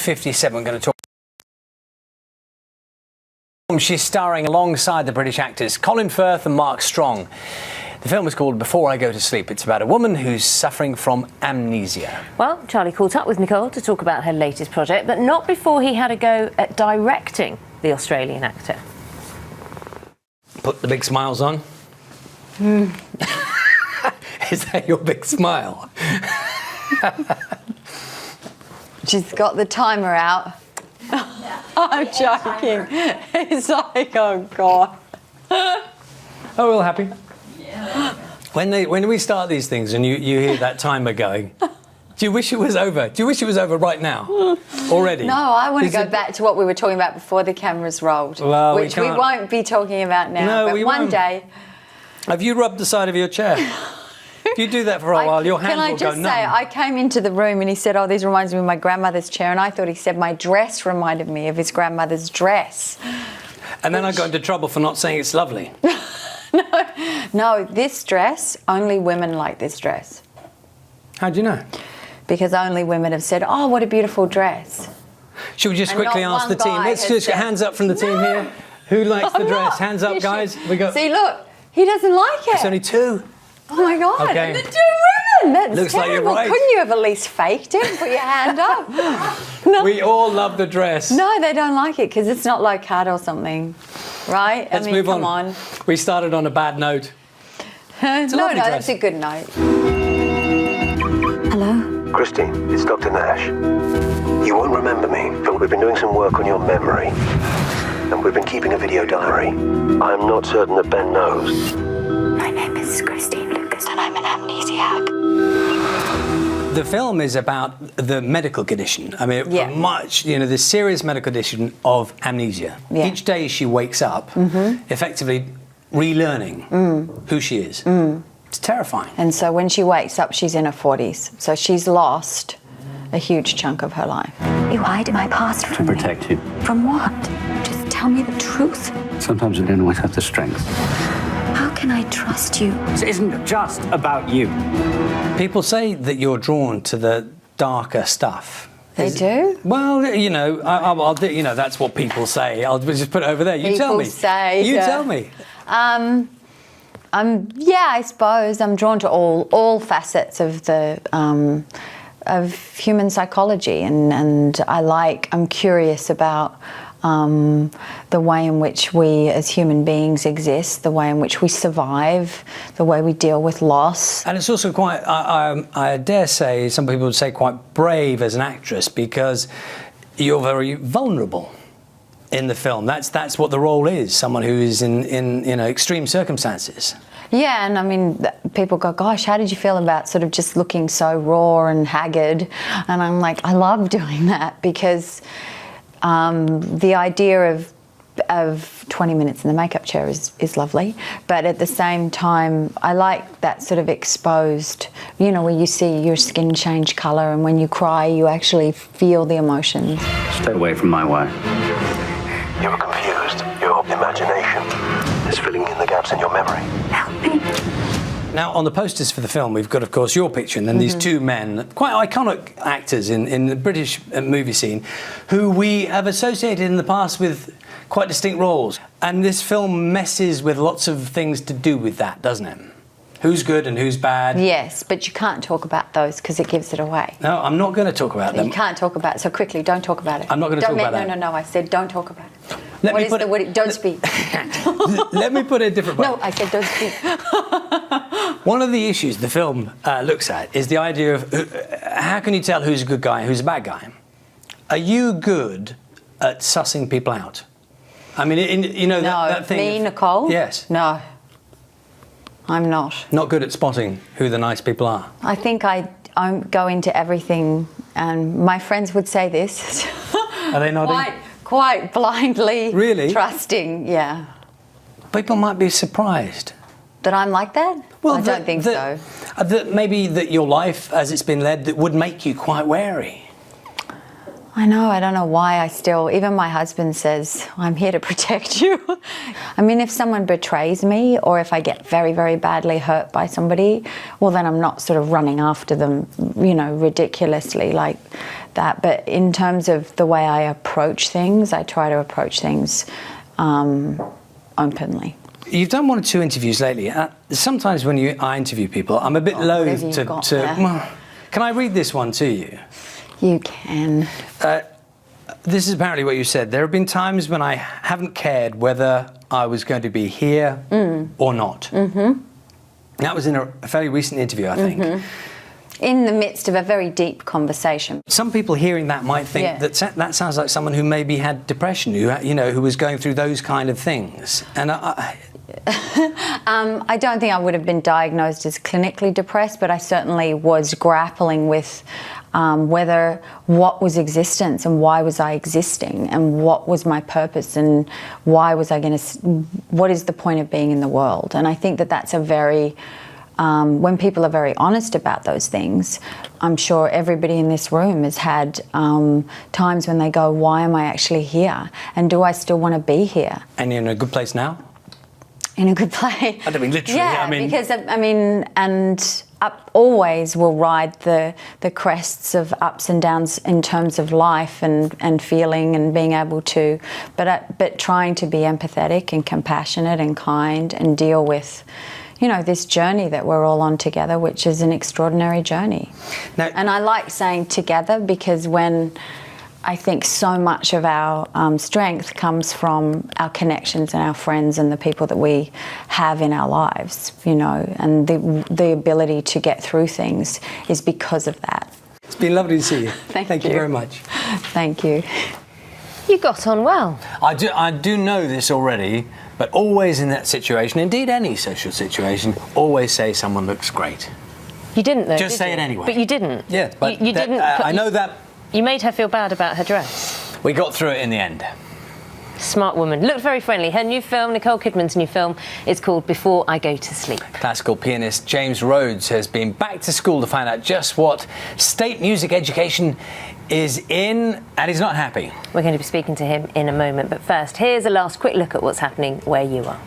57. We're going to talk. She's starring alongside the British actors Colin Firth and Mark Strong. The film is called Before I Go to Sleep. It's about a woman who's suffering from amnesia. Well, Charlie caught up with Nicole to talk about her latest project, but not before he had a go at directing the Australian actor. Put the big smiles on. Is that your big smile? She's got the timer out. I'm joking. It's like, oh God. Oh, we're all happy. Yeah. When we start these things and you hear that timer going, do you wish it was over? Do you wish it was over right now? Already? No, I want to go back to what we were talking about before the cameras rolled, well, which we won't be talking about now. No, but we one won't. day. Have you rubbed the side of your chair? If you do that for a while, your hand will go numb. Can I just say, I came into the room and he said, oh, this reminds me of my grandmother's chair, and I thought he said my dress reminded me of his grandmother's dress. And then I got into trouble for not saying it's lovely. No, this dress, only women like this dress. How do you know? Because only women have said, oh, what a beautiful dress. Should we just quickly ask the team? Let's just get hands up from the team here. Who likes the dress? Hands up, guys. We got. See, look, he doesn't like it. It's only two. Oh my God, okay. the two women. That's looks terrible. Like you're right. Couldn't you have at least faked it and put your hand up? No. We all love the dress. No, they don't like it because it's not low cut or something, right? Let's move on. Come on. We started on a bad note. No, that's a good note. Hello? Christine, it's Dr. Nash. You won't remember me, but we've been doing some work on your memory. And we've been keeping a video diary. I'm not certain that Ben knows. My name is Christine Lucas and I'm an amnesiac. The film is about the medical condition. I mean, the serious medical condition of amnesia. Yeah. Each day she wakes up, effectively relearning who she is. It's terrifying. And so when she wakes up, she's in her 40s. So she's lost a huge chunk of her life. You hide my past from me. To protect you. From what? Just tell me the truth. Sometimes we don't always have the strength. How can I trust you? It isn't just about you. People say that you're drawn to the darker stuff. They do? Well, you know, that's what people say. I'll just put it over there. You tell me. People say. You tell me. Yeah, I suppose I'm drawn to all facets of the of human psychology, and I'm curious about the way in which we as human beings exist, the way in which we survive, the way we deal with loss. And it's also quite, I dare say, some people would say quite brave as an actress, because you're very vulnerable in the film. That's what the role is, someone who is in extreme circumstances. Yeah, and I mean, people go, gosh, how did you feel about sort of just looking so raw and haggard? And I'm like, I love doing that, because the idea of 20 minutes in the makeup chair is lovely, but at the same time, I like that sort of exposed, where you see your skin change colour, and when you cry, you actually feel the emotions. Stay away from my way. You're confused. Your imagination is filling in the gaps in your memory. Help me. Now, on the posters for the film, we've got, of course, your picture, and then these two men, quite iconic actors in the British movie scene, who we have associated in the past with quite distinct roles. And this film messes with lots of things to do with that, doesn't it? Who's good and who's bad. Yes, but you can't talk about those because it gives it away. No, I'm not going to talk about them. You can't talk about it, so quickly, don't talk about it. I'm not going to talk about that. No, I said don't talk about it. Don't speak. Let me put it a different way. No, I said don't speak. One of the issues the film looks at is the idea of how can you tell who's a good guy and who's a bad guy? Are you good at sussing people out? I mean, that thing. Me, Nicole? Yes. No, I'm not. Not good at spotting who the nice people are. I think I go into everything, and my friends would say this. Are they nodding? Quite blindly. Really? Trusting, yeah. People might be surprised. That I'm like that? Well, I don't think so. Maybe that your life, as it's been led, that would make you quite wary. I know, I don't know why even my husband says, I'm here to protect you. I mean, if someone betrays me or if I get very, very badly hurt by somebody, well, then I'm not sort of running after them, you know, ridiculously like that. But in terms of the way I approach things, I try to approach things openly. You've done 1 or 2 interviews lately. Sometimes when I interview people, I'm a bit loath to well, can I read this one to you? You can. This is apparently what you said. There have been times when I haven't cared whether I was going to be here or not. Mm-hmm. That was in a fairly recent interview, I think. Mm-hmm. In the midst of a very deep conversation. Some people hearing that might think that sounds like someone who maybe had depression, who was going through those kind of things. And I don't think I would have been diagnosed as clinically depressed, but I certainly was grappling with what was existence and why was I existing and what was my purpose and what is the point of being in the world. And I think that that's a very, when people are very honest about those things, I'm sure everybody in this room has had times when they go, why am I actually here? And do I still want to be here? And you're in a good place now? In a good place. I don't mean literally. Yeah, I mean, because always will ride the crests of ups and downs in terms of life and feeling and being able to, but trying to be empathetic and compassionate and kind and deal with, this journey that we're all on together, which is an extraordinary journey. Now, and I like saying together because when I think so much of our strength comes from our connections and our friends and the people that we have in our lives, and the ability to get through things is because of that. It's been lovely to see you. Thank you very much. Thank you. You got on well. I do know this already, but always in that situation, indeed any social situation, always say someone looks great. You didn't though, Just say it anyway. But you didn't. Yeah, but you didn't. I know that. You made her feel bad about her dress. We got through it in the end. Smart woman. Looked very friendly. Her new film, Nicole Kidman's new film, is called Before I Go to Sleep. Classical pianist James Rhodes has been back to school to find out just what state music education is in, and he's not happy. We're going to be speaking to him in a moment, but first, here's a last quick look at what's happening where you are.